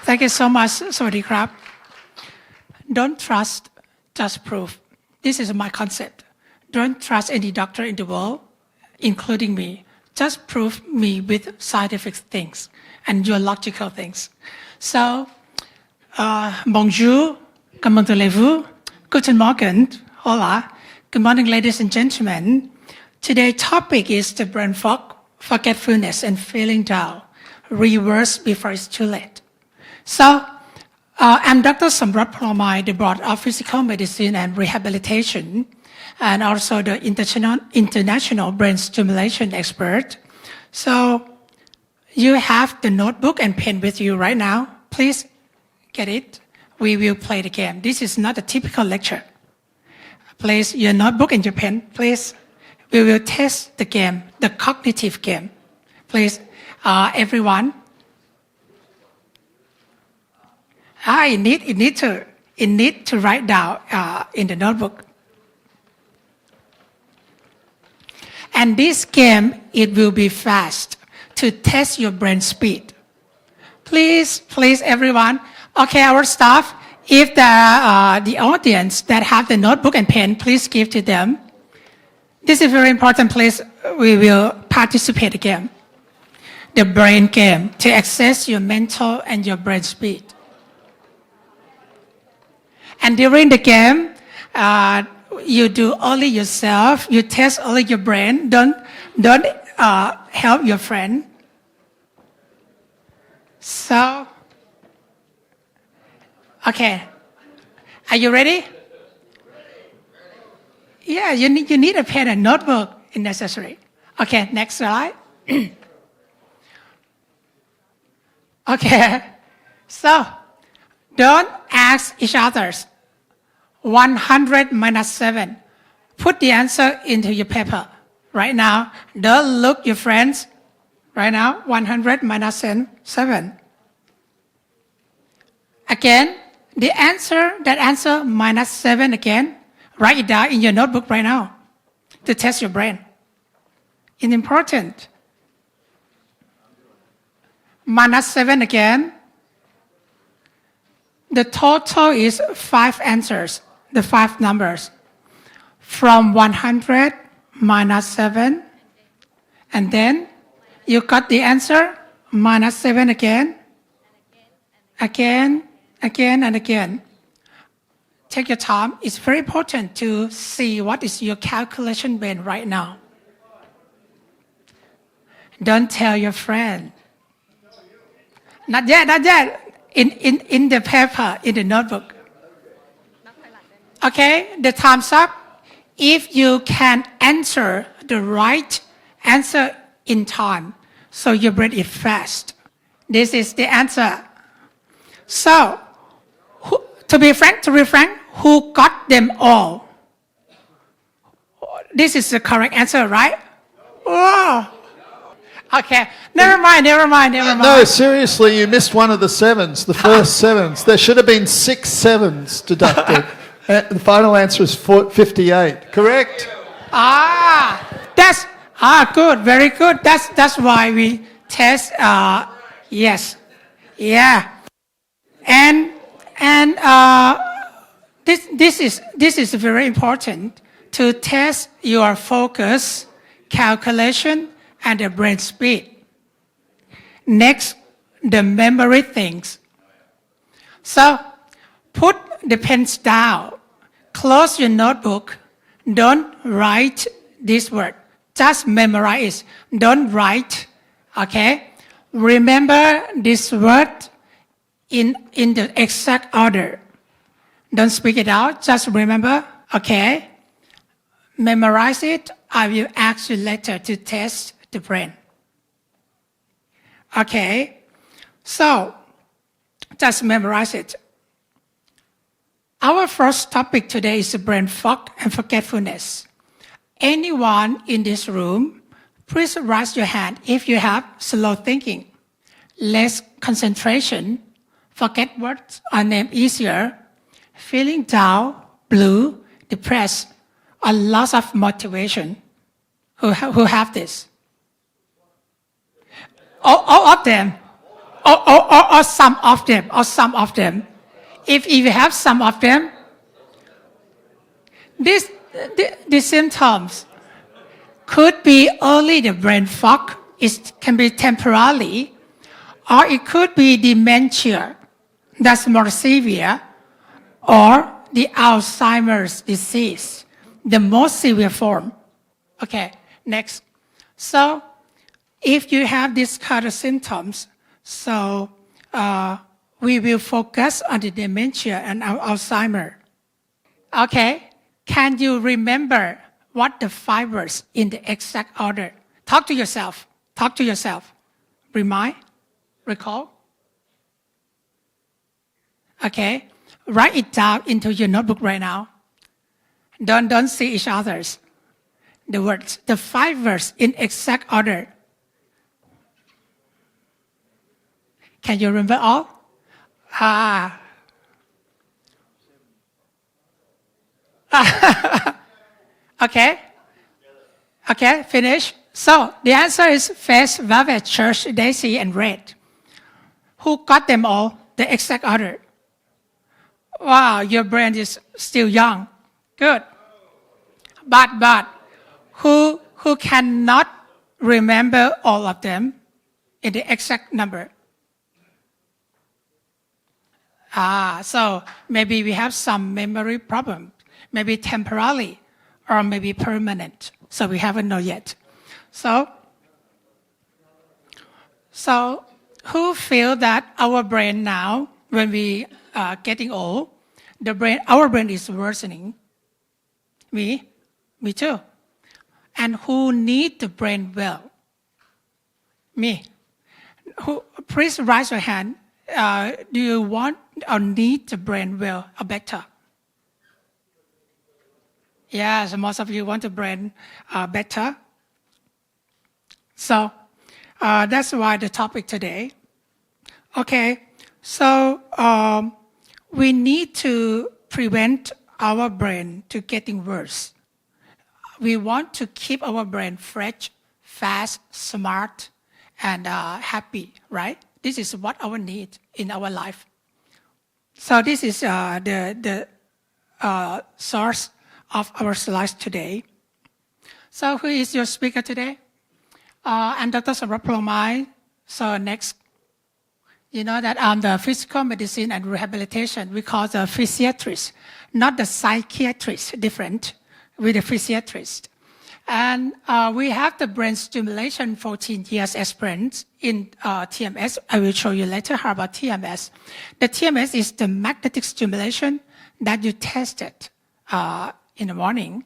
Thank you so much สวัสดีครับ Don't trust, just prove. This is my concept. Don't trust any doctor in the world, including me. Just prove me with scientific things and your logical things. So, bonjour, comment allez-vous? Guten Morgen, hola. Good morning, ladies and gentlemen. Today's topic is the brain fog, forgetfulness, and feeling down. Reverse before it's too late. So, I'm Dr. Somrot, the Board of Physical Medicine and Rehabilitation, and also the international brain stimulation expert. So, you have the notebook and pen with you right now. Please get it. We will play the game. This is not a typical lecture. Please, your notebook and your pen, please. We will test the game, the cognitive game. Please, everyone. You need to write down in the notebook. And this game, it will be fast to test your brain speed. Please, everyone. Okay, our staff, if the audience that have the notebook and pen, please give to them. This is very important, please. We will participate in the game. The brain game, to access your mental and your brain speed. And during the game, you do only yourself. You test only your brain. Don't help your friend. So, okay. Are you ready? Yeah, you need a pen and notebook if necessary. Okay, next slide. Okay. So, don't ask each other. 100 minus 7. Put the answer into your paper right now. Don't look your friends right now. 100 minus 7. Again, that answer minus 7 again. Write it down in your notebook right now to test your brain. It's important. Minus 7 again. The total is 5 answers, the 5 numbers. From 100 minus 7. And then you got the answer, minus 7 again. Again, and again. Take your time. It's very important to see what is your calculation brain right now. Don't tell your friend. Not yet. In the paper, in the notebook. Okay, the time's up. If you can answer the right answer in time, so your brain is fast. This is the answer. So, to be frank, who got them all? This is the correct answer, right? Oh. Okay, never mind. No, seriously, you missed one of the 7s, the first 7s. There should have been 6 7s deducted. The final answer is 58, correct? Good, very good. That's why we test, yes. Yeah. And this is very important to test your focus, calculation, and the brain speed. Next, the memory things. So, put the pens down. Close your notebook. Don't write this word. Just memorize. Don't write. Okay? Remember this word in the exact order. Don't speak it out. Just remember. Okay? Memorize it. I will ask you later to test the brain. Okay, so just memorize it. Our first topic today is brain fog and forgetfulness. Anyone in this room, please raise your hand if you have slow thinking, less concentration, forget words or name easier, feeling down, blue, depressed, or loss of motivation. Who have this? All of them. or some of them, or some of them. If you have some of them, the symptoms could be early the brain fog. It can be temporarily, or it could be dementia that's more severe, or the Alzheimer's disease, the most severe form. Okay, next. So if you have these kind of symptoms, so we will focus on the dementia and Alzheimer. Okay, can you remember what the 5 words in the exact order? Talk to yourself. Talk to yourself. Remind, recall. Okay, write it down into your notebook right now. Don't see each other's. The words, the 5 words in exact order. Can you remember all? Okay. Okay, finish. So the answer is face, velvet, church, daisy, and red. Who got them all? The exact order. Wow, your brain is still young. Good. But who cannot remember all of them in the exact number? So maybe we have some memory problem, maybe temporarily or maybe permanent. So we haven't know yet. So who feel that our brain now, when we are getting old, our brain is worsening? Me too. And who need the brain well? Me. Please raise your hand. Do you want or need the brain well or better? Yes, most of you want the brain better. So that's why the topic today. Okay, so we need to prevent our brain to getting worse. We want to keep our brain fresh, fast, smart, and happy, right? This is what our need in our life. So this is the source of our slides today. So who is your speaker today? I'm Dr. Somrot. So next, you know that I'm the physical medicine and rehabilitation. We call the physiatrist, not the psychiatrist, different with the physiatrist. And we have the brain stimulation 14 years experience in TMS. I will show you later how about TMS. The TMS is the magnetic stimulation that you tested in the morning.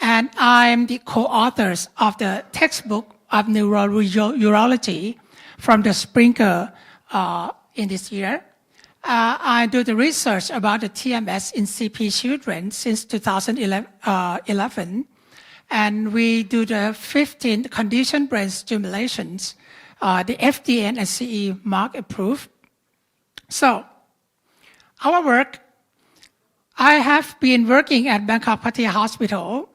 And I'm the co-authors of the textbook of neurology from the Springer in this year. I do the research about the TMS in CP children since 2011. And we do the 15 conditioned brain stimulations, the FDA and CE mark approved. So, our work, I have been working at Bangkok Pattaya Hospital,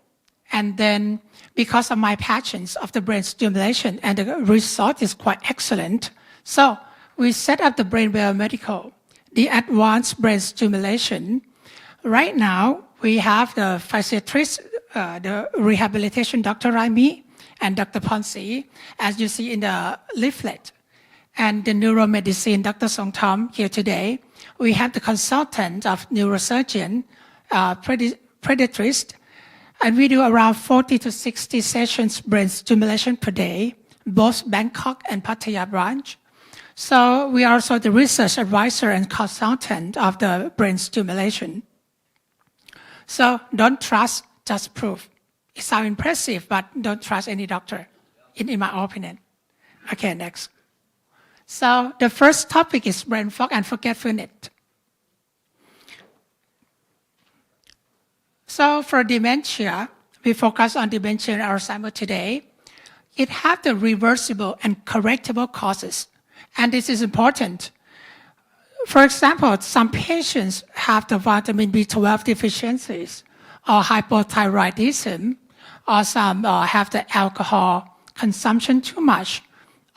and then because of my passions of the brain stimulation, and the result is quite excellent. So, we set up the Brainwell Medical, the advanced brain stimulation. Right now, we have the physiatrist, the rehabilitation Dr. Raimi and Dr. Ponsi, as you see in the leaflet, and the neuromedicine Dr. Song Tom here today. We have the consultant of neurosurgeon, pediatrist, and we do around 40 to 60 sessions brain stimulation per day, both Bangkok and Pattaya branch. So we are also the research advisor and consultant of the brain stimulation. So don't trust, just prove. It sounds impressive, but don't trust any doctor, in my opinion. Okay, next. So the first topic is brain fog and forgetfulness. So for dementia, we focus on dementia and Alzheimer's today. It has the reversible and correctable causes, and this is important. For example, some patients have the vitamin B12 deficiencies, or hypothyroidism, or some have the alcohol consumption too much,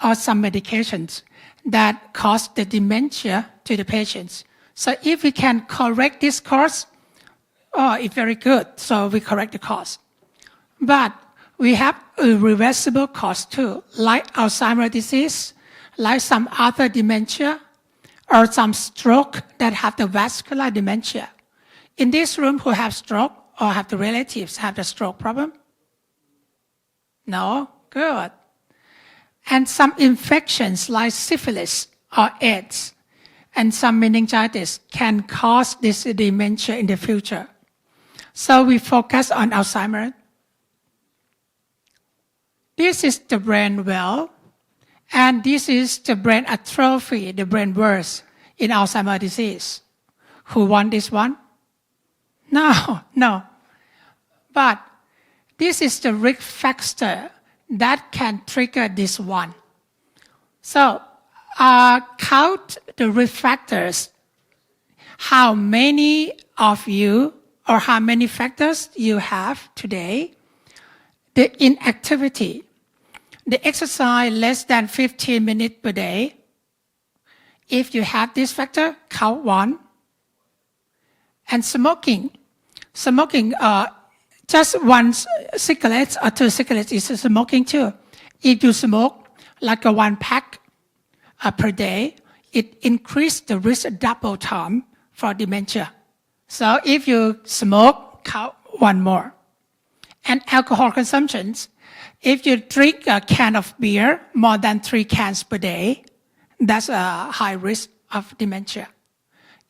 or some medications. that cause the dementia to the patients. So if we can correct this cause, it's very good. So we correct the cause. But we have a reversible cause too, like Alzheimer's disease, like some other dementia, or some stroke that have the vascular dementia. In this room, who have stroke or have the relatives have the stroke problem? No? Good. And some infections like syphilis or AIDS and some meningitis can cause this dementia in the future. So we focus on Alzheimer's. This is the Brainwell, and this is the brain atrophy, the brain burst in Alzheimer's disease. Who want this one? No. But this is the risk factor that can trigger this one. So count the risk factors. How many of you or how many factors you have today? The inactivity, the exercise less than 15 minutes per day. If you have this factor, count 1. And smoking, just 1 cigarette or 2 cigarettes is smoking too. If you smoke like 1 pack per day, it increases the risk double time for dementia. So if you smoke, count 1 more. And alcohol consumptions, if you drink a can of beer more than 3 cans per day, that's a high risk of dementia.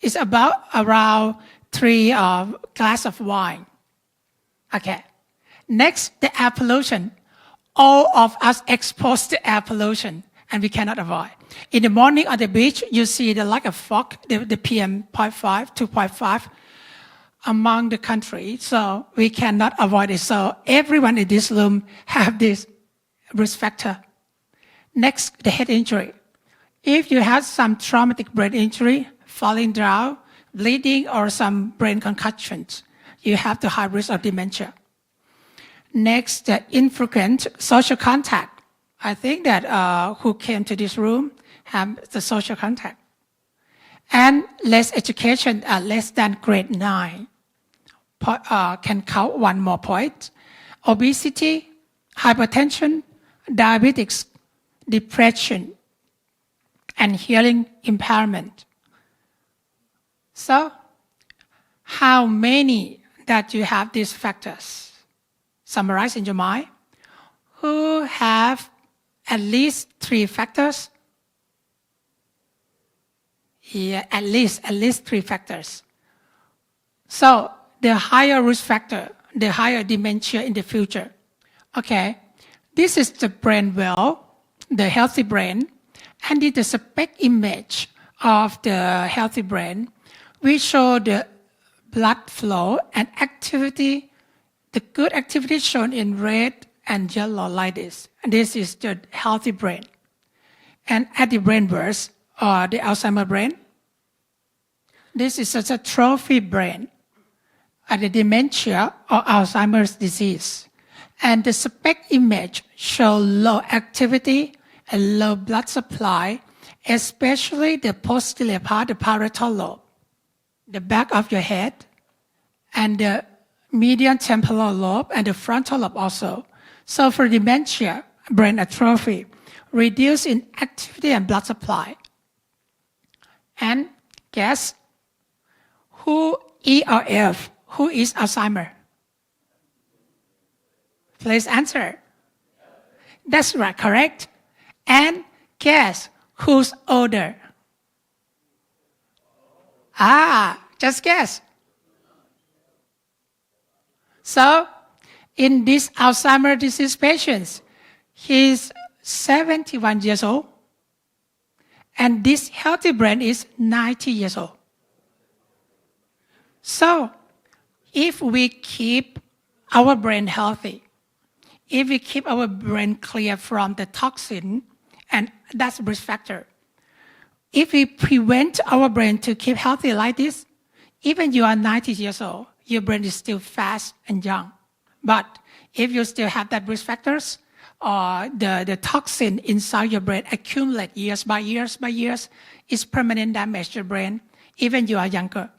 It's about around 3 glasses of wine. Okay. Next, the air pollution. All of us exposed to air pollution, and we cannot avoid. In the morning on the beach, you see the like of fog, the PM 0.5, 2.5 among the country. So we cannot avoid it. So everyone in this room have this risk factor. Next, the head injury. If you have some traumatic brain injury, falling down, bleeding, or some brain concussions, you have the high risk of dementia. Next, the infrequent social contact. I think that who came to this room have the social contact. And less education, less than grade 9, can count 1 more point. Obesity, hypertension, diabetes, depression, and hearing impairment. So, how many that you have these factors? Summarize in your mind. Who have at least 3 factors? Yeah, at least 3 factors. So, the higher risk factor, the higher dementia in the future. Okay, this is the Brainwell, the healthy brain, and it's the spec image of the healthy brain. We show the blood flow and activity, the good activity shown in red and yellow like this. And this is the healthy brain. And at the brain burst, or the Alzheimer's brain, this is a trophy brain. At the dementia or Alzheimer's disease. And the spec image show low activity and low blood supply, especially the posterior part, the parietal lobe, the back of your head, and the median temporal lobe, and the frontal lobe also. So for dementia, brain atrophy, reduce in activity and blood supply. And guess who E or F? Who is Alzheimer? Please answer. That's right, correct. And guess who's older? Just guess. So, in this Alzheimer's disease patient, he's 71 years old, and this healthy brain is 90 years old. So, if we keep our brain healthy, if we keep our brain clear from the toxin, and that's risk factor. If we prevent our brain to keep healthy like this, even you are 90 years old, your brain is still fast and young. But if you still have that risk factors, the toxin inside your brain accumulate years by years by years, it's permanent damage to your brain, even you are younger.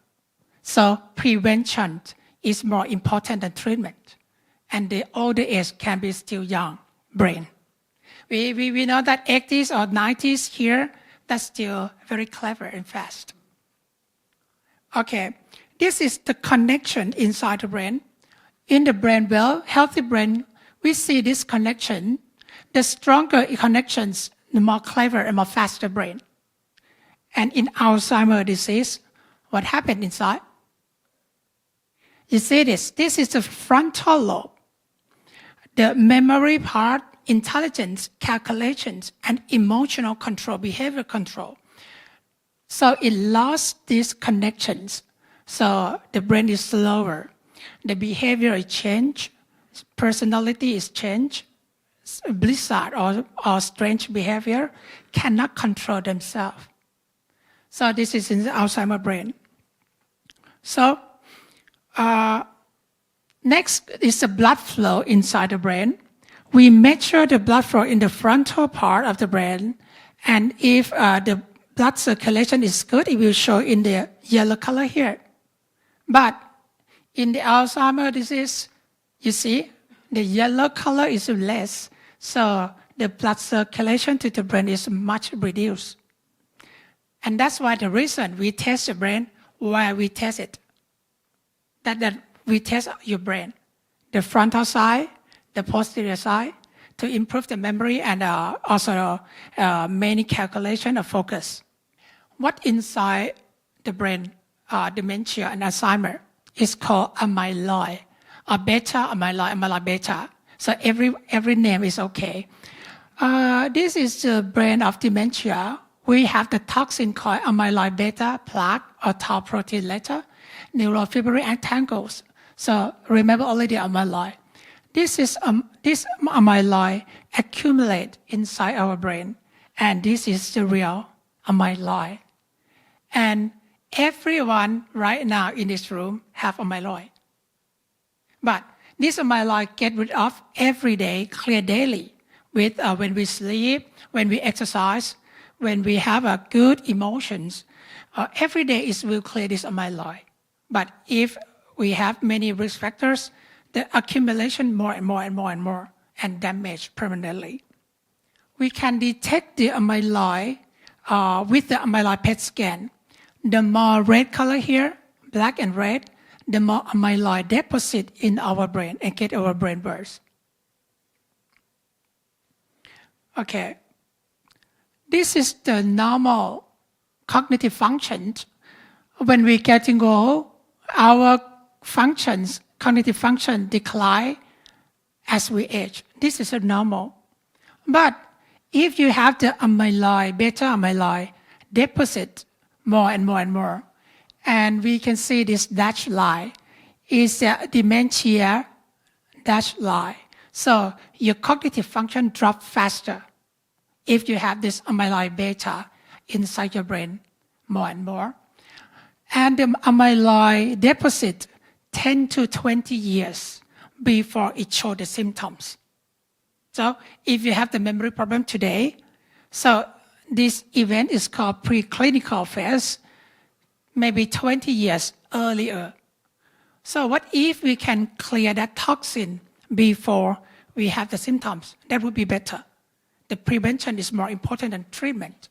So prevention is more important than treatment. And the older age can be still young brain. We know that 80s or 90s here, that's still very clever and fast. Okay, this is the connection inside the brain. In the Brainwell, healthy brain, we see this connection. The stronger connections, the more clever and more faster brain. And in Alzheimer's disease, what happened inside? You see this. This is the frontal lobe. The memory part, intelligence, calculations, and emotional control, behavior control. So it lost these connections. So the brain is slower. The behavior is changed. Personality is changed. Blizzard or strange behavior cannot control themselves. So this is in the Alzheimer's brain. So next is the blood flow inside the brain. We measure the blood flow in the frontal part of the brain, and if the blood circulation is good, it will show in the yellow color here. But in the Alzheimer's disease, you see, the yellow color is less, so the blood circulation to the brain is much reduced. And that's why the reason we test the brain, why we test it. That we test your brain, the frontal side, the posterior side, to improve the memory and also many calculation of focus. What inside the brain, dementia and Alzheimer, is called amyloid, or beta amyloid, amyloid beta. So every name is okay. This is the brain of dementia. We have the toxin called amyloid beta plaque or tau protein later, neurofibrillary tangles. So remember only the amyloid. This amyloid accumulate inside our brain, and this is the real amyloid. And everyone right now in this room have amyloid. But this amyloid get rid of every day, clear daily, with when we sleep, when we exercise, when we have good emotions. Every day it will clear this amyloid. But if we have many risk factors, the accumulation more and more and more and more, and damage permanently. We can detect the amyloid with the amyloid PET scan. The more red color here, black and red, the more amyloid deposit in our brain and get our brain burst. Okay, this is the normal cognitive functions. When we getting old, our functions, cognitive function decline as we age. This is a normal. But if you have the amyloid, beta amyloid deposit more and more and more, and we can see this dashed line is the dementia dashed line. So your cognitive function drop faster if you have this amyloid beta inside your brain more and more. And the amyloid deposit 10 to 20 years before it shows the symptoms. So if you have the memory problem today, so this event is called preclinical phase, maybe 20 years earlier. So what if we can clear that toxin before we have the symptoms? That would be better. The prevention is more important than treatment.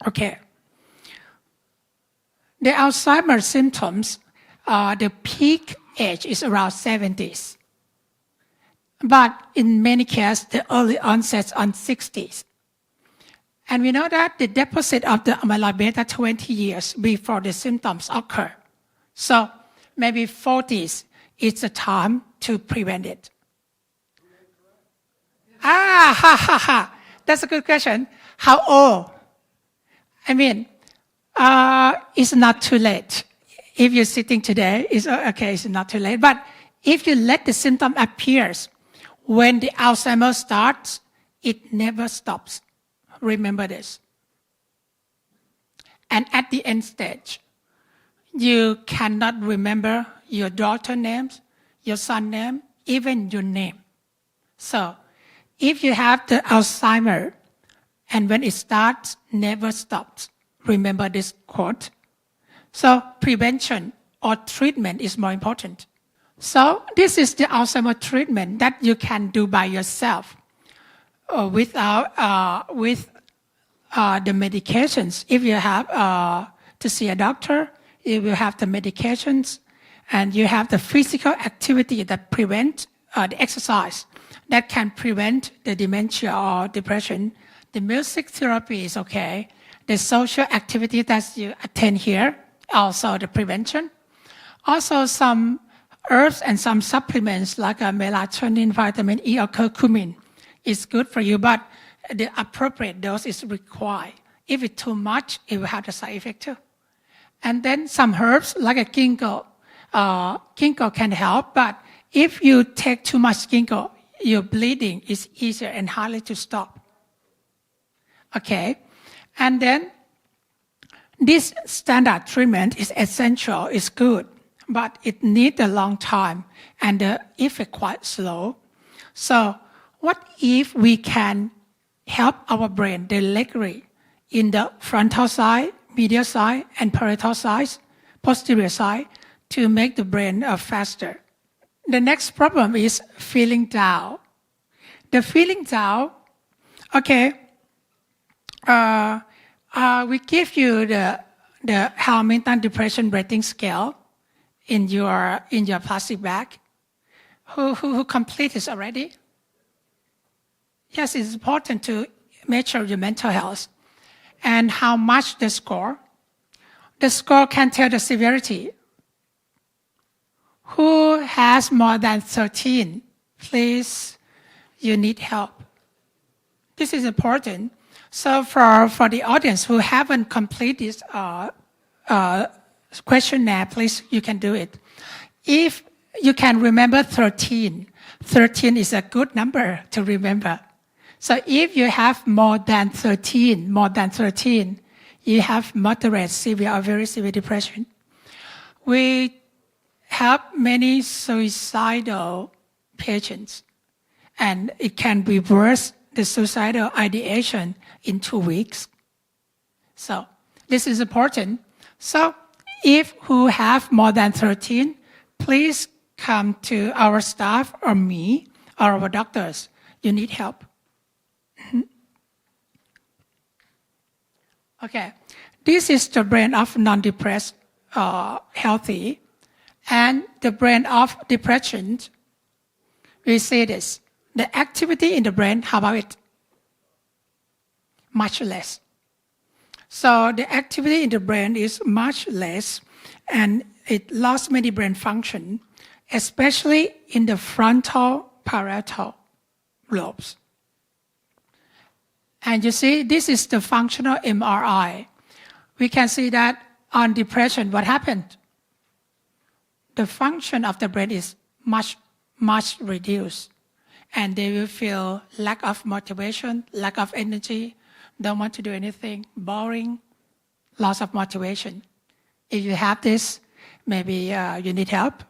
Okay. The Alzheimer's symptoms, the peak age is around 70s. But in many cases, the early onset on 60s. And we know that the deposit of the amyloid beta 20 years before the symptoms occur. So maybe 40s is the time to prevent it. That's a good question. How old? I mean, it's not too late. If you're sitting today, it's okay, it's not too late. But if you let the symptom appears, when the Alzheimer's starts, it never stops. Remember this. And at the end stage, you cannot remember your daughter's name, your son's name, even your name. So If you have the Alzheimer, and when it starts, never stops. Remember this quote. So prevention or treatment is more important. So this is the Alzheimer treatment that you can do by yourself without the medications. If you have to see a doctor, if you have the medications, and you have the physical activity that prevent the exercise that can prevent the dementia or depression. The music therapy is okay. The social activity that you attend here, also the prevention. Also some herbs and some supplements like melatonin, vitamin E, or curcumin is good for you, but the appropriate dose is required. If it's too much, it will have the side effect too. And then some herbs like a ginkgo. Ginkgo can help, but if you take too much ginkgo, your bleeding is easier and harder to stop. Okay, and then this standard treatment is essential, is good, but it needs a long time and the effect quite slow. So what if we can help our brain directly in the frontal side, medial side, and parietal side, posterior side, to make the brain faster? The next problem is feeling down. The feeling down, okay, we give you the Hamilton Depression Rating Scale in your plastic bag. Who completed this already? Yes, it's important to measure your mental health. And how much the score? The score can tell the severity. Who has more than 13? Please, you need help. This is important. So for the audience who haven't completed this questionnaire, please, you can do it. If you can remember 13, 13 is a good number to remember. So if you have more than 13, you have moderate, severe, or very severe depression. We help many suicidal patients, and it can reverse the suicidal ideation in 2 weeks. So this is important. So if who have more than 13, please come to our staff or me or our doctors. You need help. Okay, this is the brain of non-depressed, healthy, and the brain of depression. We see this. The activity in the brain, how about it? Much less. So the activity in the brain is much less, and it lost many brain function, especially in the frontal parietal lobes. And you see, this is the functional MRI. We can see that on depression, what happened? The function of the brain is much reduced. And they will feel lack of motivation, lack of energy, don't want to do anything, boring, loss of motivation. If you have this, maybe you need help.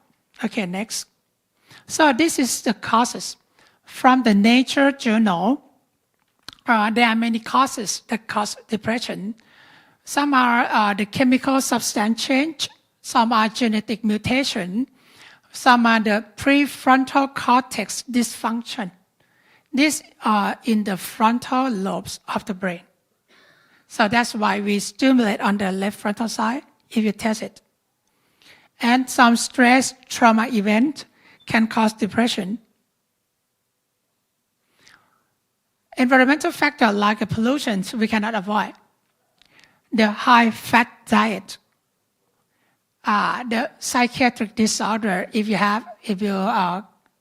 Okay, next. So this is the causes. From the Nature journal, there are many causes that cause depression. Some are the chemical substance change, some are genetic mutation, some are the prefrontal cortex dysfunction. These are in the frontal lobes of the brain. So that's why we stimulate on the left frontal side if you test it. And some stress trauma event can cause depression. Environmental factors like pollution we cannot avoid. The high-fat diet, the psychiatric disorder if you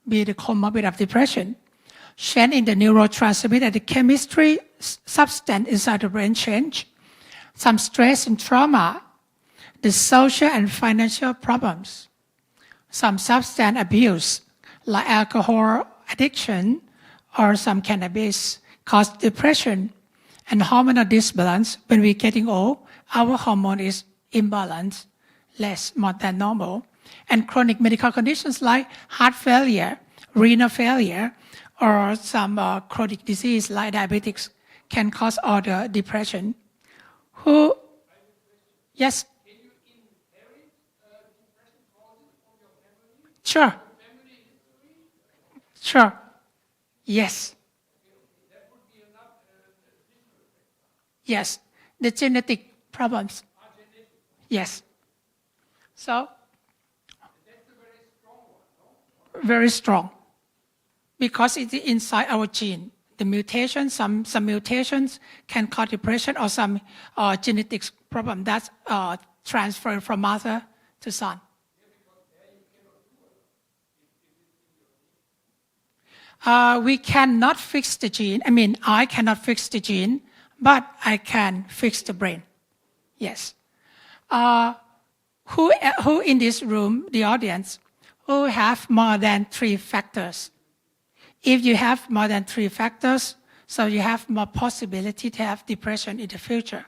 be the comorbid of depression, change in the neurotransmitter, the chemistry substance inside the brain change, some stress and trauma, the social and financial problems, some substance abuse like alcohol addiction or some cannabis cause depression, and hormonal disbalance. When we're getting old, our hormone is imbalanced, more than normal. And chronic medical conditions like heart failure, renal failure, or some chronic disease like diabetes can cause all the depression. Who? Yes. Sure. Sure. Yes. Yes. The genetic problems. Yes. So, very strong. Because it's inside our gene. The mutation, some mutations can cause depression or some genetic problem that's transferred from mother to son. We cannot fix the gene. I mean, I cannot fix the gene, but I can fix the brain. Yes. Who in this room, the audience, who have more than 3 factors? If you have more than 3 factors, so you have more possibility to have depression in the future.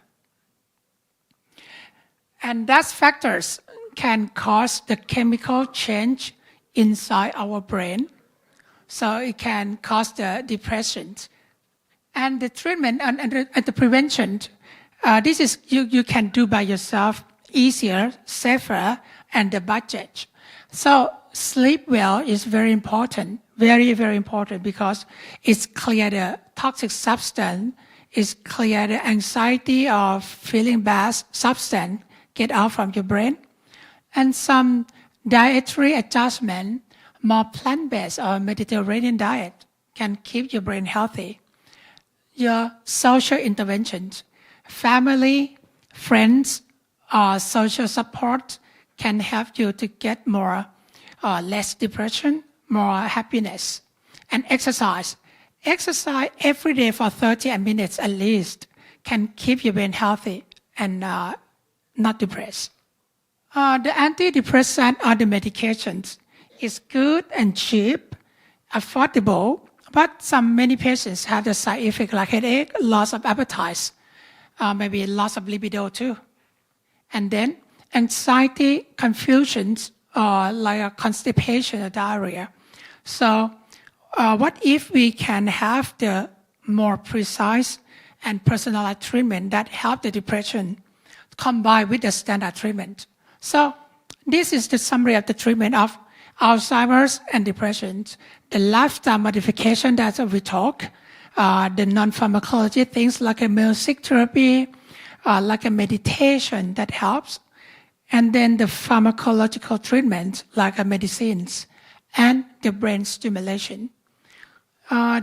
And those factors can cause the chemical change inside our brain. So it can cause the depression. And the treatment and the prevention, this is you can do by yourself, easier, safer, and the budget. So sleep well is very important, very, very important, because it's clear the toxic substance, it's clear the anxiety of feeling bad substance get out from your brain. And some dietary adjustment, more plant-based or Mediterranean diet can keep your brain healthy. Your social interventions, family, friends, or social support can help you to get more, less depression, more happiness. And exercise. Exercise every day for 30 minutes at least can keep your brain healthy and not depressed. The antidepressant or the medications is good and cheap, affordable, but many patients have the side effect like headache, loss of appetite, maybe loss of libido too. And then anxiety, confusions, like a constipation or diarrhea. So what if we can have the more precise and personalized treatment that help the depression combined with the standard treatment? So this is the summary of the treatment of Alzheimer's and depression. The lifestyle modification that we talk, the non-pharmacology things like a music therapy, like a meditation that helps, and then the pharmacological treatment like medicines and the brain stimulation.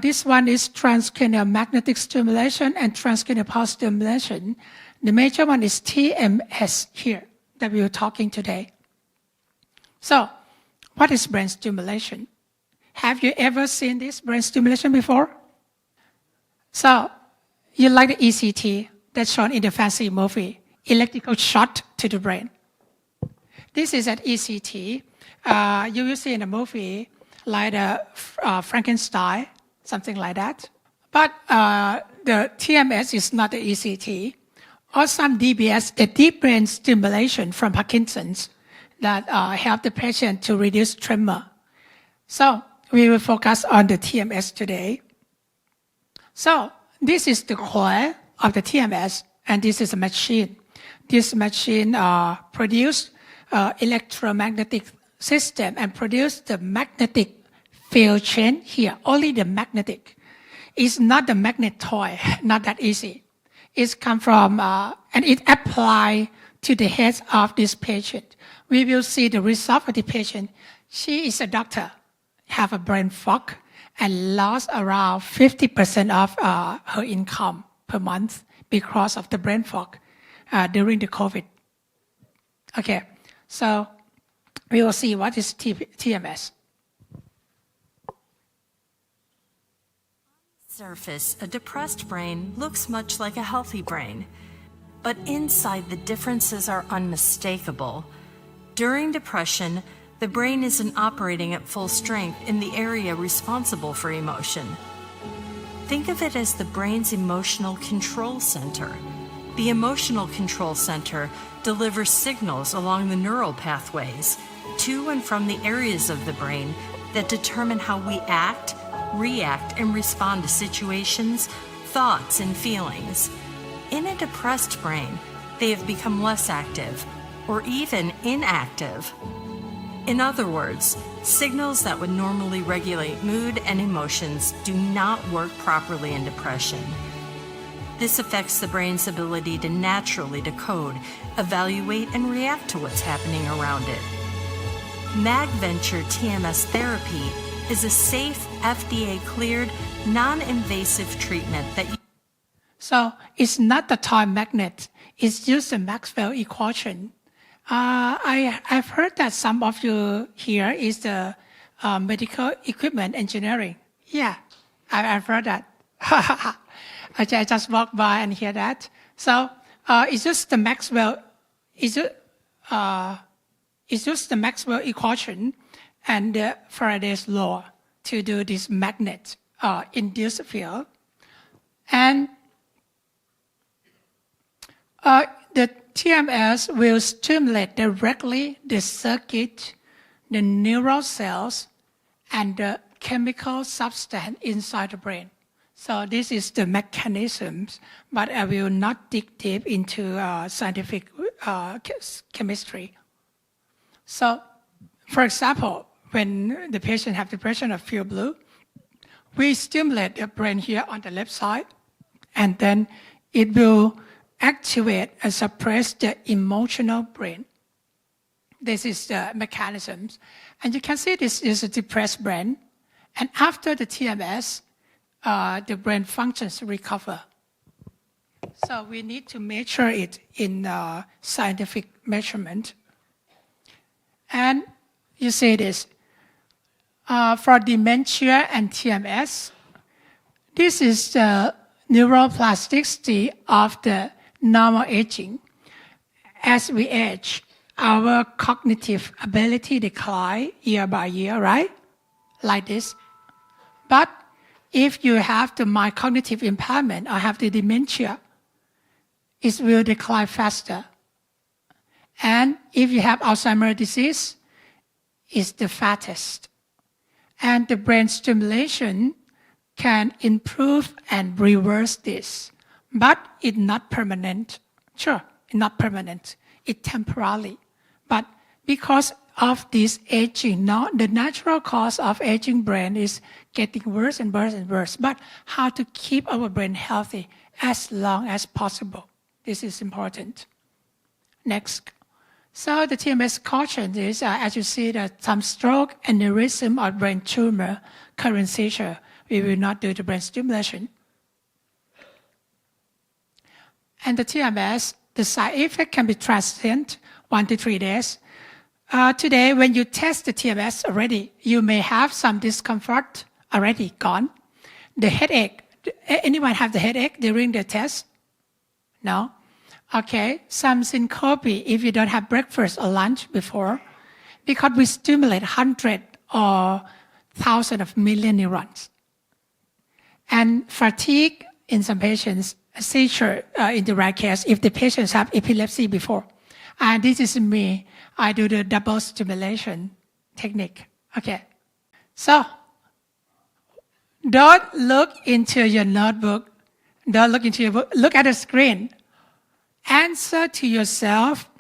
This one is transcranial magnetic stimulation and transcranial pulse stimulation. The major one is TMS here that we are talking today. So, what is brain stimulation? Have you ever seen this brain stimulation before? So, you like the ECT that's shown in the fancy movie, electrical shot to the brain. This is an ECT. You will see in a movie like Frankenstein, something like that. But the TMS is not the ECT. Or some DBS, the deep brain stimulation from Parkinson's that help the patient to reduce tremor. So we will focus on the TMS today. So this is the core of the TMS, and this is a machine. This machine produces electromagnetic system and produce the magnetic field chain here. Only the magnetic. It's not the magnet toy, not that easy. It's come from, and it applied to the head of this patient. We will see the result of the patient. She is a doctor, have a brain fog, and lost around 50% of her income per month because of the brain fog during the COVID. Okay, so we will see what is TMS. Surface, a depressed brain looks much like a healthy brain, but inside the differences are unmistakable. During depression, the brain isn't operating at full strength in the area responsible for emotion. Think of it as the brain's emotional control center. The emotional control center delivers signals along the neural pathways to and from the areas of the brain that determine how we act, react, and respond to situations, thoughts, and feelings. In a depressed brain, they have become less active or even inactive. In other words, signals that would normally regulate mood and emotions do not work properly in depression. This affects the brain's ability to naturally decode, evaluate, and react to what's happening around it. MagVenture TMS therapy is a safe, FDA-cleared, non-invasive treatment that So it's not the toy magnet. It's just a Maxwell equation. I've heard that some of you here is the medical equipment engineering. Yeah, I've heard that. I just walked by and hear that. So it's just the Maxwell. It's just the Maxwell equation and Faraday's law to do this magnet induced field. And the TMS will stimulate directly the circuit, the neural cells, and the chemical substance inside the brain. So this is the mechanisms, but I will not dig deep into scientific chemistry. So, for example, when the patient have depression or feel blue, we stimulate the brain here on the left side, and then it will activate and suppress the emotional brain. This is the mechanisms. And you can see this is a depressed brain. And after the TMS, the brain functions recover. So we need to measure it in scientific measurement. And you see this. For dementia and TMS, this is the neuroplasticity of the normal aging. As we age, our cognitive ability decline year by year, right? Like this. But if you have the mild cognitive impairment or have the dementia, it will decline faster. And if you have Alzheimer's disease, it's the fastest. And the brain stimulation can improve and reverse this. But it's not permanent. Sure, it's not permanent. It's temporary. But because of this aging, now the natural cause of aging brain is getting worse and worse and worse. But how to keep our brain healthy as long as possible. This is important. Next. So the TMS caution is, as you see, that some stroke, aneurysm, or brain tumor, current seizure, we will not do the brain stimulation. And the TMS, the side effect can be transient, 1 to 3 days. Today, when you test the TMS already, you may have some discomfort already gone. The headache, anyone have the headache during the test? No? Okay, some syncope if you don't have breakfast or lunch before, because we stimulate 100 or 1,000 of million neurons. And fatigue in some patients, seizure in the right case, if the patients have epilepsy before. And this is me. I do the double stimulation technique. Okay. So, don't look into your notebook. Don't look into your book. Look at the screen. Answer to yourself,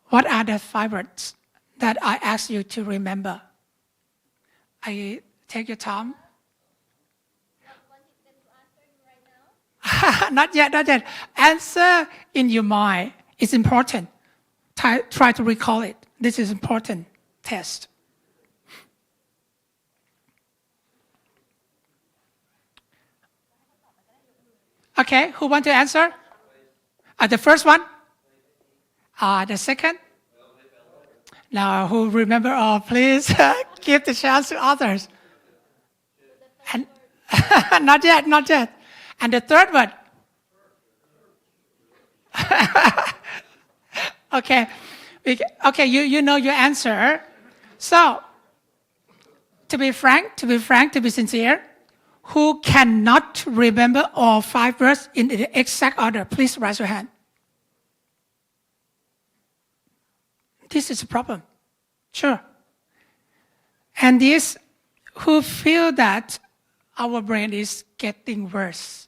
what are the 5 words that I ask you to remember? I take your time. Not yet, not yet. Answer in your mind. It's important. Try to recall it. This is important test. Okay, who want to answer? The first one? The second? Now, who remember all, please give the chance to others. And not yet, not yet. And the third one? Okay. Okay, you know your answer. So, to be frank, to be sincere, who cannot remember all 5 words in the exact order, please raise your hand. This is a problem. Sure. And these who feel that our brain is getting worse.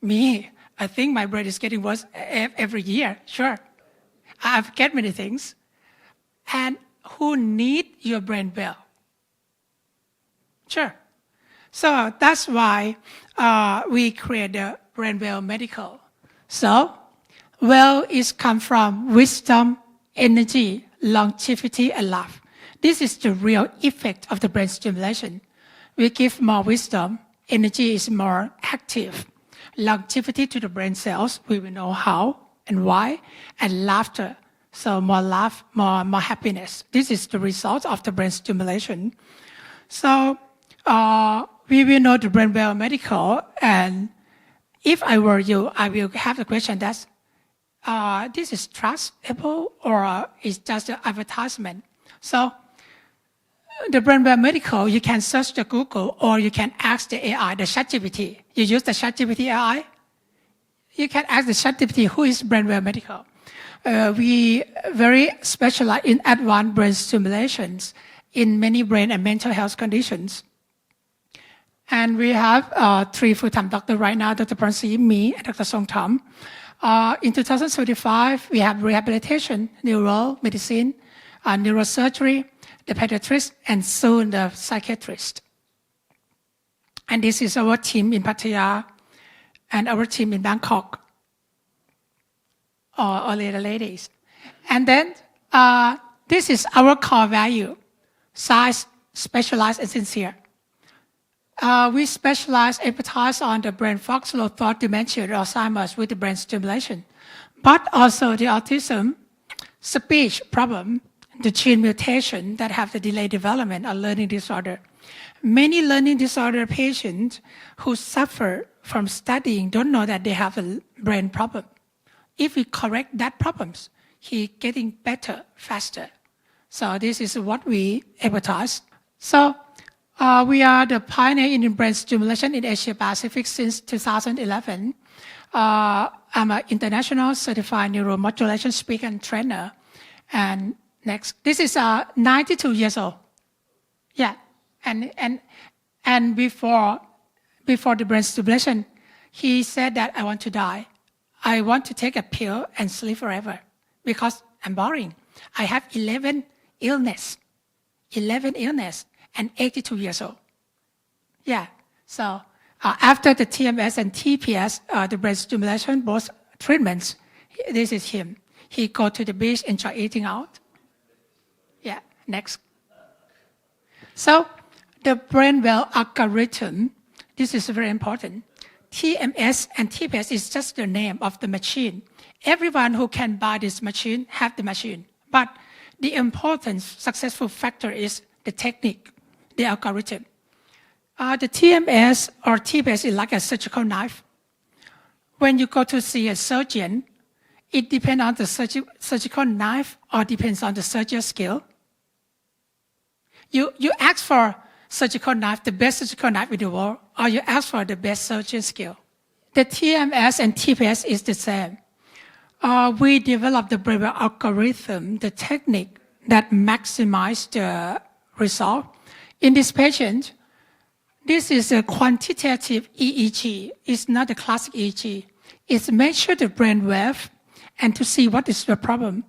Me, I think my brain is getting worse every year, sure. I forget many things. And who need your brain well? Sure. So that's why we create the Brainwell Medical. So, well is come from wisdom, energy, longevity, and love. This is the real effect of the brain stimulation. We give more wisdom, energy is more active. Longevity to the brain cells, we will know how and why, and laughter. So more laugh, more happiness. This is the result of the brain stimulation. So we will know the Brainwell Medical, and if I were you, I will have the question that's, this is trustable or is just an advertisement? So the Brainwell Medical, you can search the Google or you can ask the AI, the ChatGPT. You use the ChatGPT AI? You can ask the ChatGPT, who is Brainwell Medical? We very specialize in advanced brain stimulations in many brain and mental health conditions. And we have 3 full-time doctors right now, Dr. Pransi, me, and Dr. Song Tom. In 2025, we have rehabilitation, neuro medicine, neurosurgery, the pediatrician, and soon the psychiatrist. And this is our team in Pattaya and our team in Bangkok, all the ladies. And then this is our core value, science, specialized, and sincere. We specialize, empathize on the brain fog, slow thought, dementia, Alzheimer's with the brain stimulation, but also the autism, speech problem, the gene mutation that have the delayed development or learning disorder. Many learning disorder patients who suffer from studying don't know that they have a brain problem. If we correct that problems, he getting better faster. So this is what we empathize. So we are the pioneer in brain stimulation in Asia Pacific since 2011. I'm an international certified neuromodulation speaker and trainer. And next, this is 92 years old. Yeah, and before the brain stimulation, he said that I want to die. I want to take a pill and sleep forever because I'm boring. I have 11 illness, and 82 years old. Yeah, so after the TMS and TPS, the brain stimulation, both treatments, this is him. He go to the beach, enjoy eating out. Yeah, next. So the Brainwell algorithm, this is very important. TMS and TPS is just the name of the machine. Everyone who can buy this machine have the machine. But the important successful factor is the technique, the algorithm. The TMS or TPS is like a surgical knife. When you go to see a surgeon, it depends on the surgical knife or depends on the surgeon skill. You ask for surgical knife, the best surgical knife in the world, or you ask for the best surgeon skill. The TMS and TPS is the same. We developed the Brainwell algorithm, the technique that maximizes the result. In this patient, this is a quantitative EEG. It's not a classic EEG. It's measure the brain wave and to see what is the problem.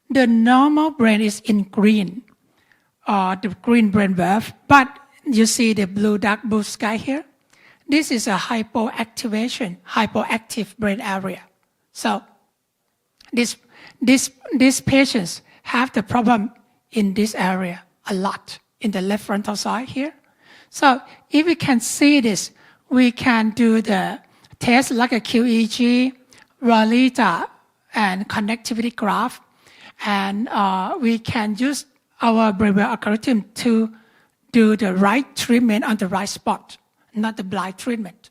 The normal brain is in green, the green brain wave, but you see the dark blue sky here? This is a hypoactive brain area. So these patients have the problem in this area a lot, in the left frontal side here. So if we can see this, we can do the test like a QEEG, Rolita, and connectivity graph, and we can use our Brainwell algorithm to do the right treatment on the right spot, not the blind treatment.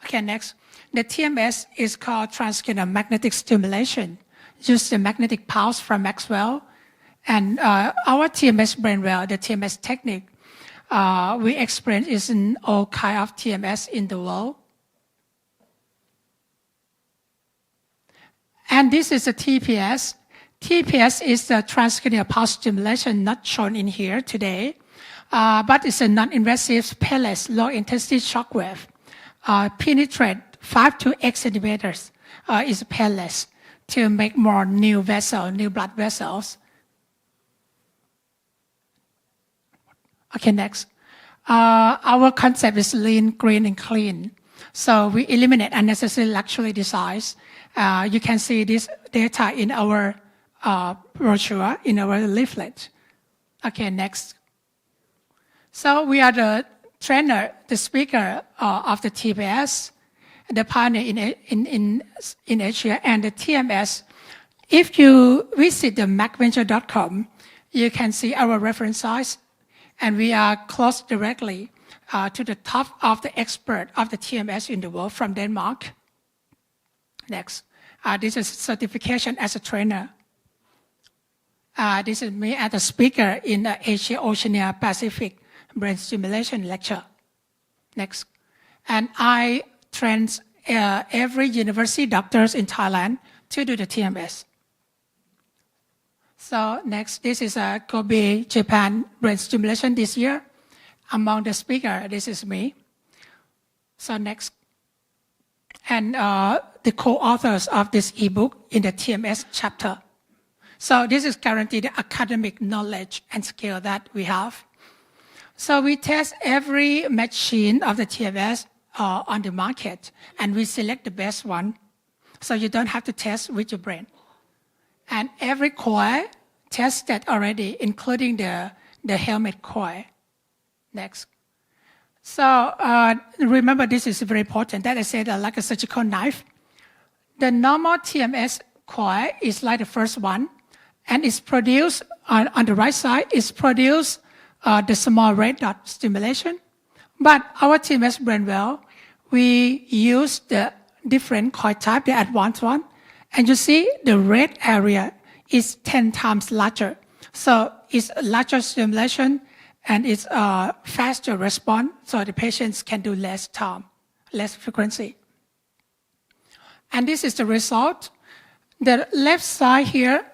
Okay, next. The TMS is called transcranial magnetic stimulation. Use the magnetic pulse from Maxwell. And our TMS Brainwell, the TMS technique, we experience is in all kinds of TMS in the world. And this is a TPS. TPS is the transcranial pulse stimulation, not shown in here today. but it's a non-invasive painless low-intensity shock wave. Penetrate 5 to 8 centimeters is painless to make more new blood vessels. Okay, next. Our concept is lean, green, and clean. So we eliminate unnecessary luxury designs. You can see this data in our brochure, in our leaflet. Okay, next. So we are the trainer, the speaker of the TPS, the pioneer in Asia, and the TMS. If you visit the macventure.com, you can see our reference size, and we are close directly to the top of the expert of the TMS in the world from Denmark. Next. This is certification as a trainer. This is me as a speaker in the Asia Oceania Pacific brain stimulation lecture. Next. And I train every university doctors in Thailand to do the TMS. So next, this is Kobe, Japan brain stimulation this year. Among the speaker, this is me. So next. And the co-authors of this ebook in the TMS chapter. So this is currently the academic knowledge and skill that we have. So we test every machine of the TMS on the market, and we select the best one. So you don't have to test with your brain. And every coil tested already, including the helmet coil. Next. So remember, this is very important. That I said like a surgical knife. The normal TMS coil is like the first one, and it's produced on the right side. It's produced the small red dot stimulation. But our TMS Brainwell, we use the different coil type, the advanced one, and you see the red area is 10 times larger. So it's larger stimulation and it's a faster response, so the patients can do less time, less frequency. And this is the result. The left side here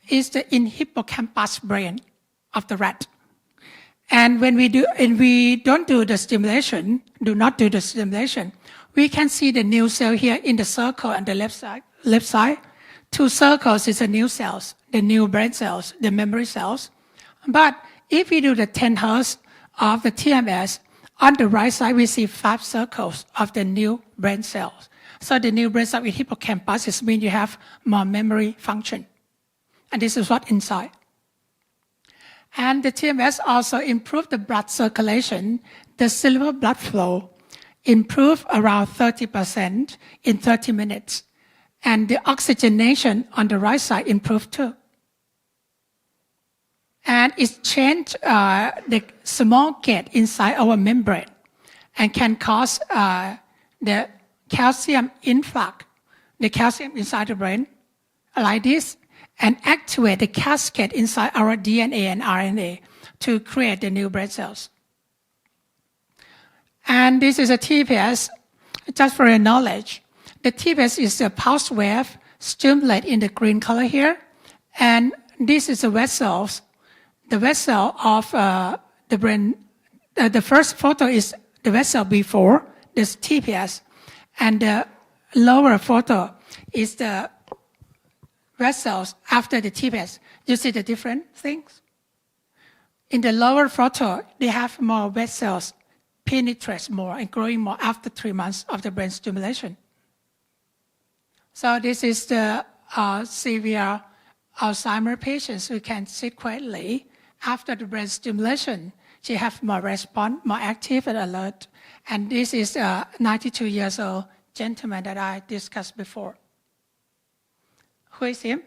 is the in hippocampus brain of the rat. And when we don't do the stimulation, we can see the new cell here in the circle on the left side. 2 circles is the new cells, the new brain cells, the memory cells. But if we do the 10 Hz of the TMS, on the right side we see 5 circles of the new brain cells. So the new brain cell in hippocampus means you have more memory function. And this is what inside. And the TMS also improved the blood circulation, the cellular blood flow improved around 30% in 30 minutes. And the oxygenation on the right side improved too. And it changed the small gate inside our membrane and can cause the calcium influx, the calcium inside the brain, like this, and activate the cascade inside our DNA and RNA to create the new brain cells. And this is a TPS, just for your knowledge. The TPS is a pulse wave stimulated in the green color here. And this is the vessels, the vessel of the brain. The first photo is the vessel before this TPS. And the lower photo is the vessels after the TPS. You see the different things? In the lower photo, they have more vessels, penetrates more and growing more after 3 months of the brain stimulation. So this is the severe Alzheimer patients who can sit quietly after the brain stimulation. She have more response, more active and alert. And this is a 92 years old gentleman that I discussed before. Who is him?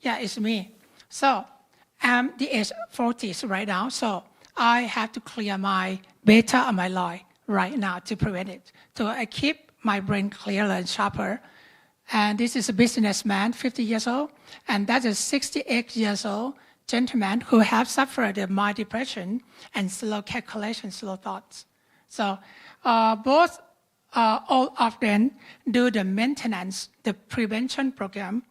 Yeah, it's me. So I'm the age 40s right now, so I have to clear my beta amyloid right now to prevent it. So I keep my brain clearer and sharper. And this is a businessman, 50 years old, and that's a 68 years old gentleman who have suffered a mild depression and slow calculation, slow thoughts. So both all of them do the maintenance, the prevention program.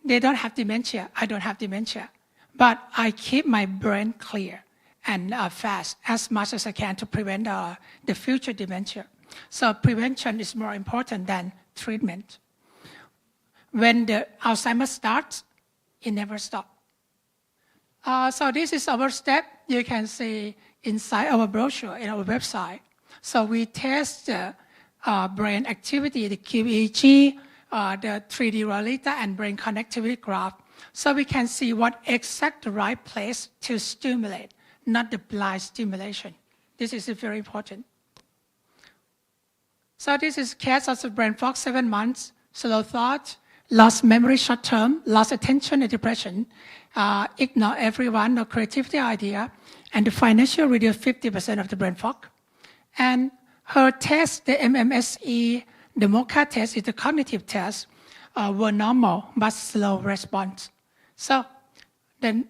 They don't have dementia. I don't have dementia. But I keep my brain clear. and fast as much as I can to prevent the future dementia. So prevention is more important than treatment. When the Alzheimer's starts, it never stops. So this is our step. You can see inside our brochure in our website. So we test the brain activity, the QEEG, the 3D Rolita, and brain connectivity graph. So we can see what exact the right place to stimulate, not the blind stimulation. This is very important. So this is case of the brain fog, 7 months, slow thought, lost memory short term, lost attention and depression, ignore everyone, no creativity idea, and the financial reduced 50% of the brain fog. And her test, the MMSE, the MOCA test is the cognitive test, were normal but slow response. So then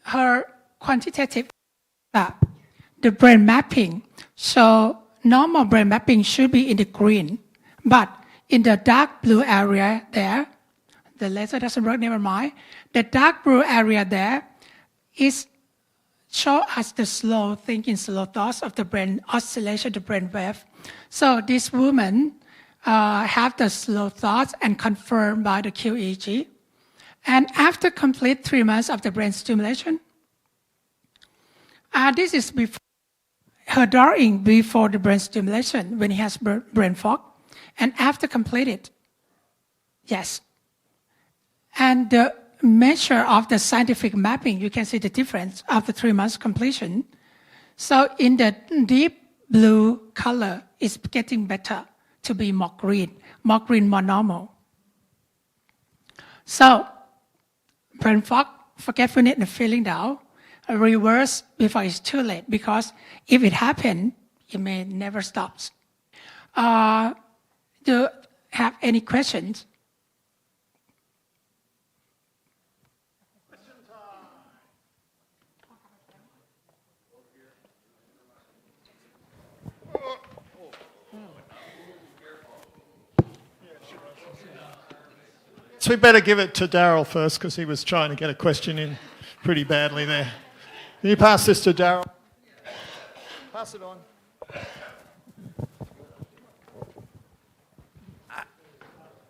her quantitative, the brain mapping, so normal brain mapping should be in the green, but in the dark blue area there, the laser doesn't work, never mind. The dark blue area there is show us the slow thinking, slow thoughts of the brain oscillation, the brain wave. So this woman have the slow thoughts and confirmed by the QEEG. And after complete 3 months of the brain stimulation, this is before her drawing before the brain stimulation when he has brain fog, and after completed, yes. And the measure of the scientific mapping, you can see the difference after 3 months completion. So in the deep blue color, it's getting better to be more green, more normal. So brain fog, forgetfulness, and feeling down, reverse before it's too late, because if it happens, it may never stop. Do you have any questions? So we better give it to Daryl first because he was trying to get a question in pretty badly there. Can you pass this to Daryl? Pass it on.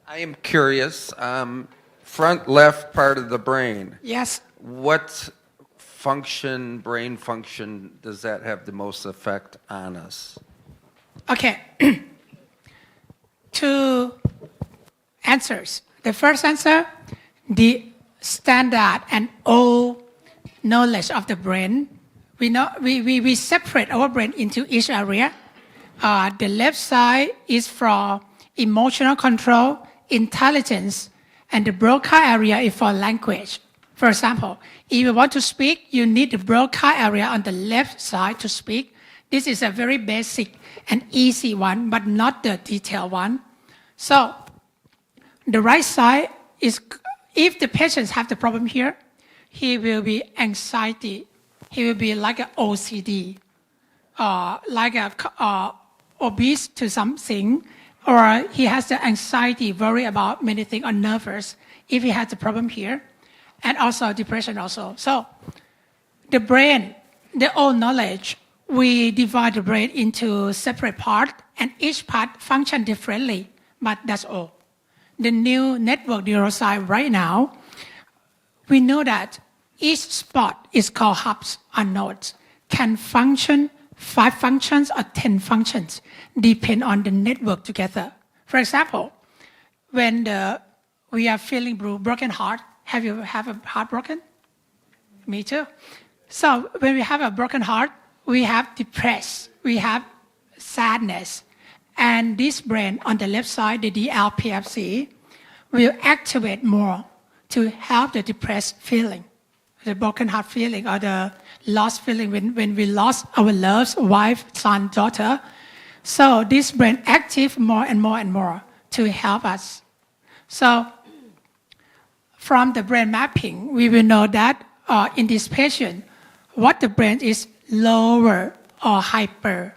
I am curious, front left part of the brain, Yes. what brain function does that have the most effect on us? Okay. 2 answers. The first answer, the standard and old knowledge of the brain. We separate our brain into each area. The left side is for emotional control, intelligence, and the Broca area is for language. For example, if you want to speak, you need the Broca area on the left side to speak. This is a very basic and easy one, but not the detailed one. So the right side is, if the patients have the problem here, he will be anxiety. He will be like an OCD, like a obese to something, or he has the anxiety, worry about many things, or nervous, if he has the problem here, and also depression also. So the brain, the old knowledge, we divide the brain into separate parts, and each part function differently, but that's all. The new network neuroscience right now, we know that each spot is called hubs or nodes, can function 5 functions or 10 functions, depend on the network together. For example, when we are feeling broken heart, have you have a heart broken? Me too. So when we have a broken heart, we have depressed, we have sadness, and this brain on the left side, the DLPFC, will activate more to help the depressed feeling, the broken heart feeling, or the lost feeling when we lost our loved wife, son, daughter. So this brain active more and more and more to help us. So from the brain mapping, we will know that in this patient, what the brain is lower or hyper.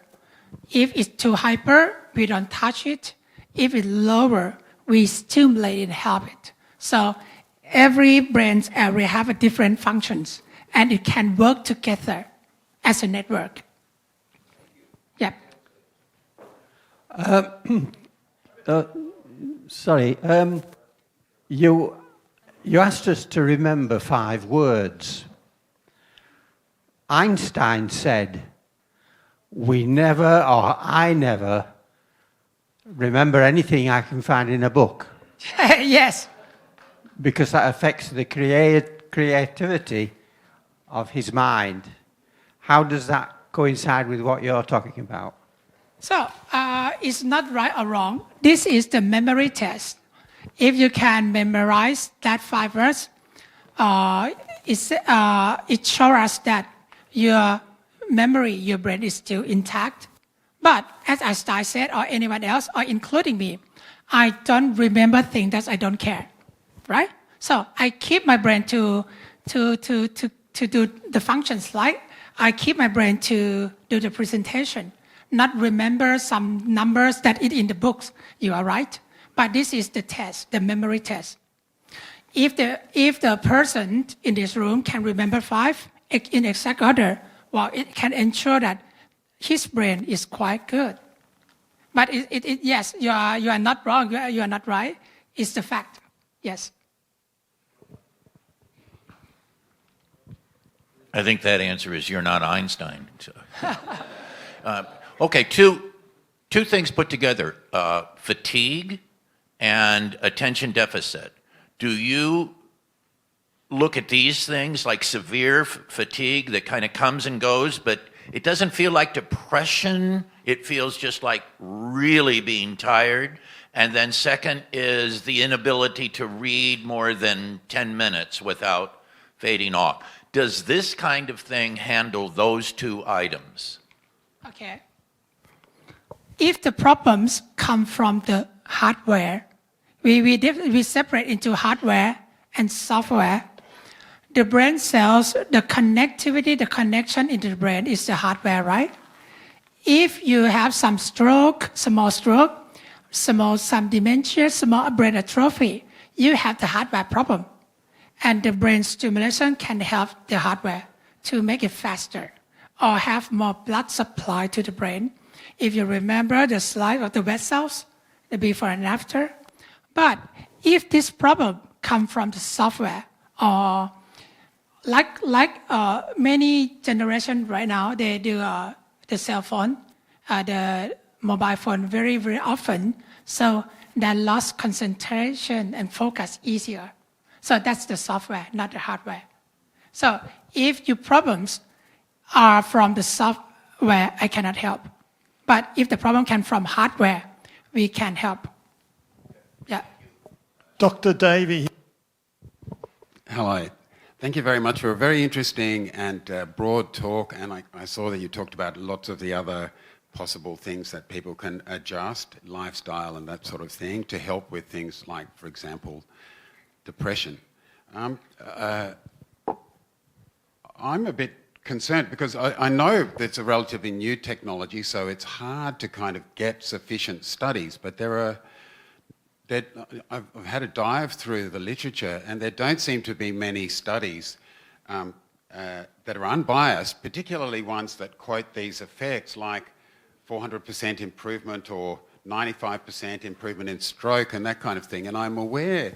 If it's too hyper, we don't touch it. If it's lower, we stimulate and help it. So every brain's area have a different functions, and it can work together as a network. Yeah. Sorry, you asked us to remember 5 words. Einstein said, we never, or I never, remember anything I can find in a book. Yes. Because that affects the creativity of his mind. How does that coincide with what you're talking about? So it's not right or wrong. This is the memory test. If you can memorize that 5 words, it shows us that your memory, your brain is still intact. But as Einstein said, or anyone else, or including me, I don't remember things that I don't care, right? So I keep my brain to do the functions, like I keep my brain to do the presentation, not remember some numbers that is in the books. You are right. But this is the test, the memory test. If the person in this room can remember 5 in exact order, well, it can ensure that his brain is quite good. But yes, you are not wrong. You are not right. It's the fact. Yes. I think that answer is you're not Einstein. So. Okay, two things put together, fatigue and attention deficit. Do you look at these things like severe fatigue that kind of comes and goes, but it doesn't feel like depression, it feels just like really being tired? And then second is the inability to read more than 10 minutes without fading off. Does this kind of thing handle those 2 items? Okay. If the problems come from the hardware, we separate into hardware and software. The brain cells, the connectivity, the connection in the brain is the hardware, right? If you have some stroke, some dementia, small brain atrophy, you have the hardware problem. And the brain stimulation can help the hardware to make it faster or have more blood supply to the brain. If you remember the slide of the red cells, the before and after. But if this problem comes from the software, or like many generations right now, they do the cell phone, the mobile phone very, very often, so they lost concentration and focus easier. So that's the software, not the hardware. So if your problems are from the software, I cannot help. But if the problem comes from hardware, we can help. Yeah. Dr. Davey. Hello. Thank you very much for a very interesting and broad talk. And I saw that you talked about lots of the other possible things that people can adjust, lifestyle and that sort of thing, to help with things like, for example, depression. I'm a bit concerned because I know it's a relatively new technology, so it's hard to kind of get sufficient studies, but I've had a dive through the literature and there don't seem to be many studies that are unbiased, particularly ones that quote these effects like 400% improvement or 95% improvement in stroke and that kind of thing. And I'm aware,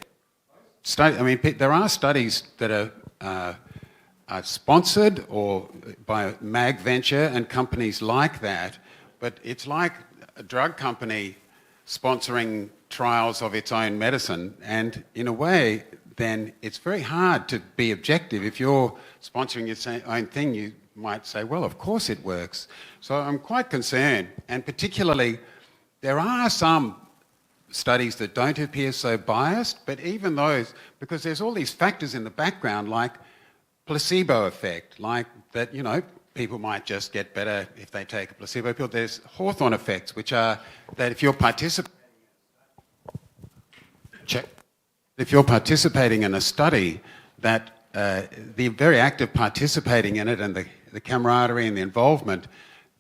there are studies that are sponsored or by Mag Venture and companies like that, but it's like a drug company sponsoring trials of its own medicine, and in a way then it's very hard to be objective. If you're sponsoring your own thing, you might say, well, of course it works. So I'm quite concerned, and particularly there are some studies that don't appear so biased, but even those, because there's all these factors in the background like placebo effect, like that, people might just get better if they take a placebo pill. There's Hawthorne effects, which are that if you're participating in a study, that the very act of participating in it and the camaraderie and the involvement,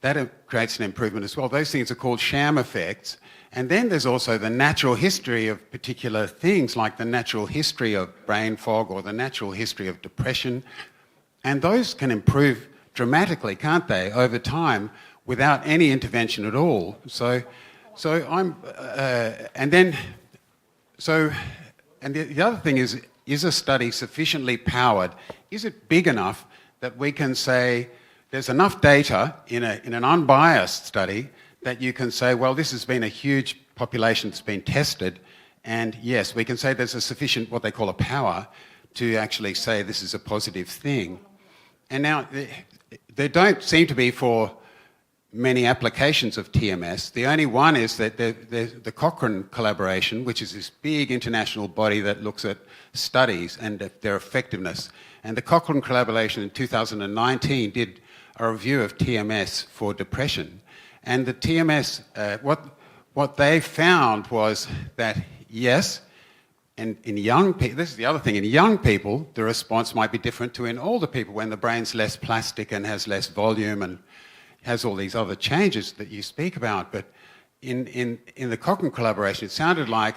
that creates an improvement as well. Those things are called sham effects. And then there's also the natural history of particular things, like the natural history of brain fog or the natural history of depression. And those can improve dramatically, can't they, over time, without any intervention at all? So the other thing is a study sufficiently powered? Is it big enough that we can say there's enough data in an unbiased study that you can say, well, this has been a huge population that's been tested, and yes, we can say there's a sufficient, what they call a power, to actually say this is a positive thing. And now, there don't seem to be for many applications of TMS. The only one is that the Cochrane collaboration, which is this big international body that looks at studies and their effectiveness. And the Cochrane collaboration in 2019 did a review of TMS for depression. And the TMS, what they found was that, yes, and in young people, this is the other thing, in young people, the response might be different to in older people when the brain's less plastic and has less volume and has all these other changes that you speak about. But in the Cochrane collaboration, it sounded like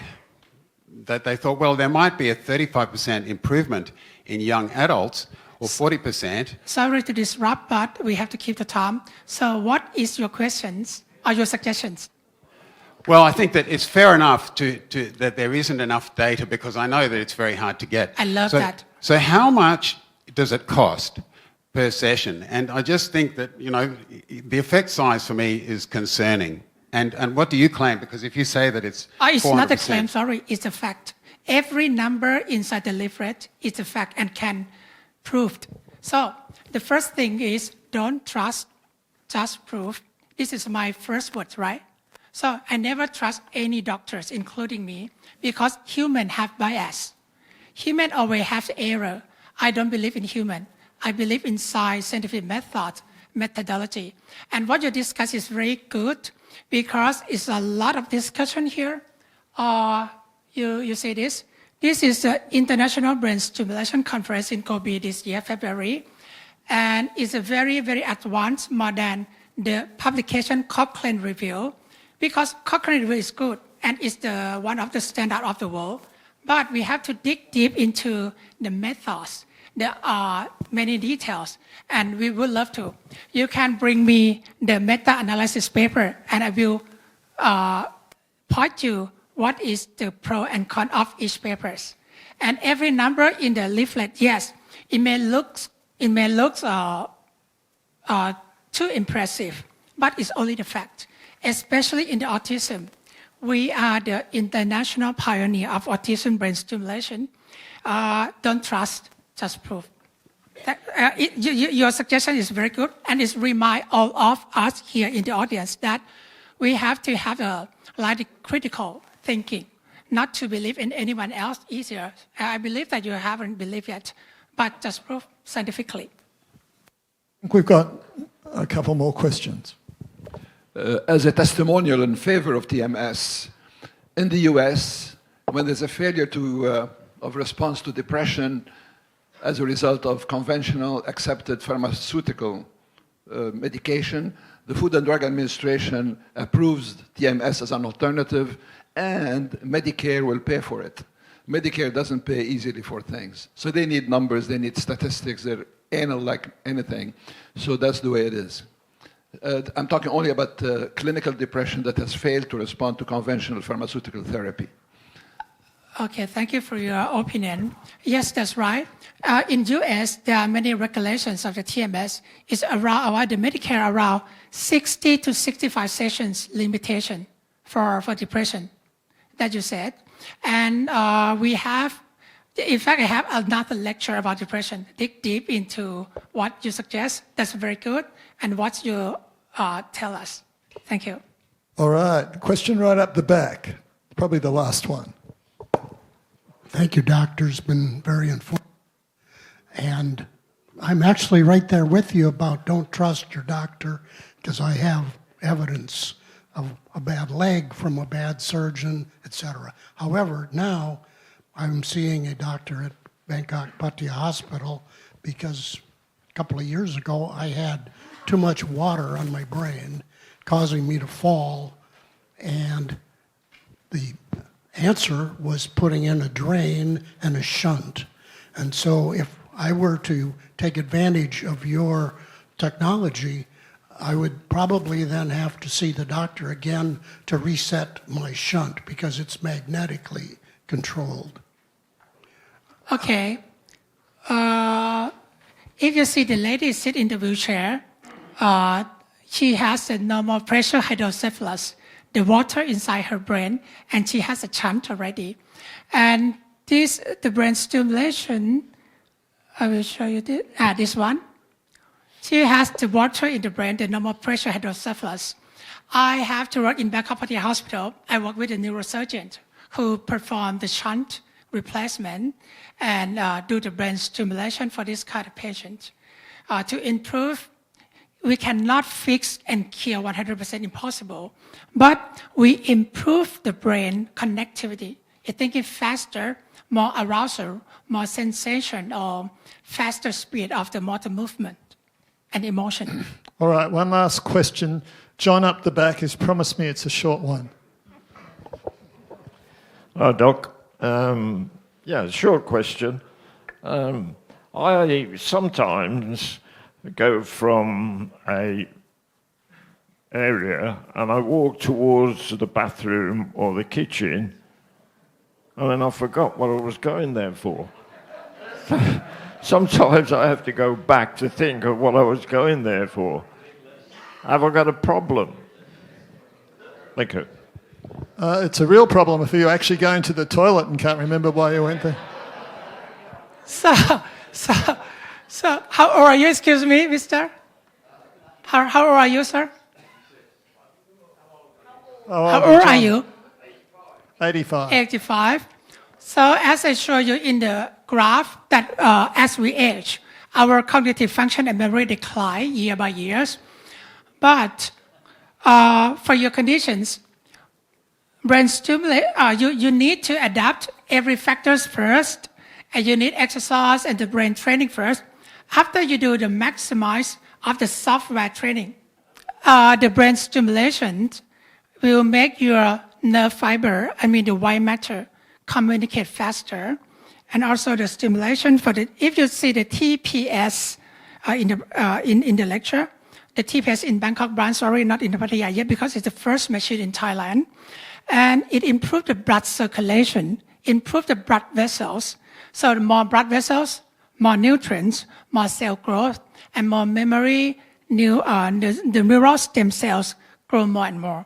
that they thought, well, there might be a 35% improvement in young adults, or 40%. Sorry to disrupt, but we have to keep the time. So what is your questions or your suggestions? Well, I think that it's fair enough that there isn't enough data, because I know that it's very hard to get. I love that. So how much does it cost per session? And I just think that, the effect size for me is concerning. And what do you claim? Because if you say that it's It's not a 400%. claim, sorry, it's a fact. Every number inside the leaflet is a fact and can proved. So the first thing is don't trust, just prove. This is my first word, right? So I never trust any doctors, including me, because humans have bias. Human always have error. I don't believe in human. I believe in science, scientific methodology. And what you discuss is very good, because it's a lot of discussion here. You say this. This is the International Brain Stimulation Conference in Kobe this year, February. And it's a very, very advanced, more than the publication Cochrane Review, because Cochrane Review is good and it's one of the standard of the world. But we have to dig deep into the methods. There are many details, and we would love to. You can bring me the meta-analysis paper, and I will point you what is the pro and con of each papers. And every number in the leaflet, yes, it may look too impressive, but it's only the fact. Especially in the autism, we are the international pioneer of autism brain stimulation. Don't trust, just prove. Your suggestion is very good, and it reminds all of us here in the audience that we have to have a critical thinking, not to believe in anyone else easier. I believe that you haven't believed yet, but just prove scientifically. I think we've got a couple more questions. As a testimonial in favor of TMS, in the US, when there's a failure of response to depression as a result of conventional accepted pharmaceutical medication, the Food and Drug Administration approves TMS as an alternative, and Medicare will pay for it. Medicare doesn't pay easily for things. So they need numbers, they need statistics, they're anal like anything. So that's the way it is. I'm talking only about clinical depression that has failed to respond to conventional pharmaceutical therapy. Okay, thank you for your opinion. Yes, that's right. In US, there are many regulations of the TMS. It's around the Medicare around 60 to 65 sessions limitation for depression that you said. And we have, in fact, I have another lecture about depression. Dig deep into what you suggest. That's very good. And what you tell us. Thank you. All right, question right up the back. Probably the last one. Thank you, doctor. It's been very informative. And I'm actually right there with you about don't trust your doctor, because I have evidence of a bad leg from a bad surgeon, etc. However, now I'm seeing a doctor at Bangkok Pattaya Hospital because a couple of years ago I had too much water on my brain, causing me to fall, and the answer was putting in a drain and a shunt. And so if I were to take advantage of your technology, I would probably then have to see the doctor again to reset my shunt because it's magnetically controlled. Okay. If you see the lady sit in the wheelchair, she has a normal pressure hydrocephalus, the water inside her brain, and she has a shunt already. And the brain stimulation, I will show you this one. She has the water in the brain, the normal pressure hydrocephalus. I have to work in Bangkok Pattaya Hospital. I work with a neurosurgeon who perform the shunt replacement and do the brain stimulation for this kind of patient. To improve, we cannot fix and cure 100% impossible, but we improve the brain connectivity. It's thinking faster, more arousal, more sensation, or faster speed of the motor movement and emotion. All right, one last question. John up the back has promised me it's a short one. Hi, Doc. Short question. I sometimes go from a area and I walk towards the bathroom or the kitchen, and then I forgot what I was going there for. Sometimes I have to go back to think of what I was going there for. Have I got a problem? Thank you. It's a real problem if you're actually going to the toilet and can't remember why you went there. So how old are you, excuse me, mister? How old are you, sir? How old are you? 85. 85. So as I show you in the graph, that as we age, our cognitive function and memory decline year by year. But for your conditions, brain stimulate, you need to adapt every factors first, and you need exercise and the brain training first. After you do the maximize of the software training, the brain stimulation will make your nerve fiber, the white matter, communicate faster. And also the stimulation for if you see the TPS in the lecture, the TPS in Bangkok branch, sorry, not in Pattaya yet, because it's the first machine in Thailand. And it improved the blood circulation, improved the blood vessels. So the more blood vessels, more nutrients, more cell growth, and more memory, the neural stem cells grow more and more.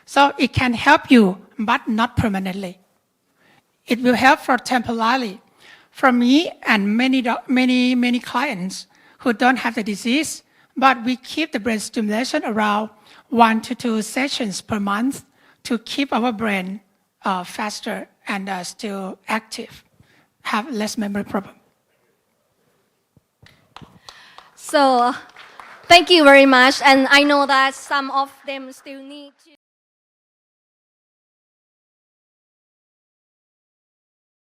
So it can help you, but not permanently. It will help for temporarily. For me and many clients who don't have the disease, but we keep the brain stimulation around 1 to 2 sessions per month to keep our brain faster and still active, have less memory problem. So, thank you very much. And I know that some of them still need to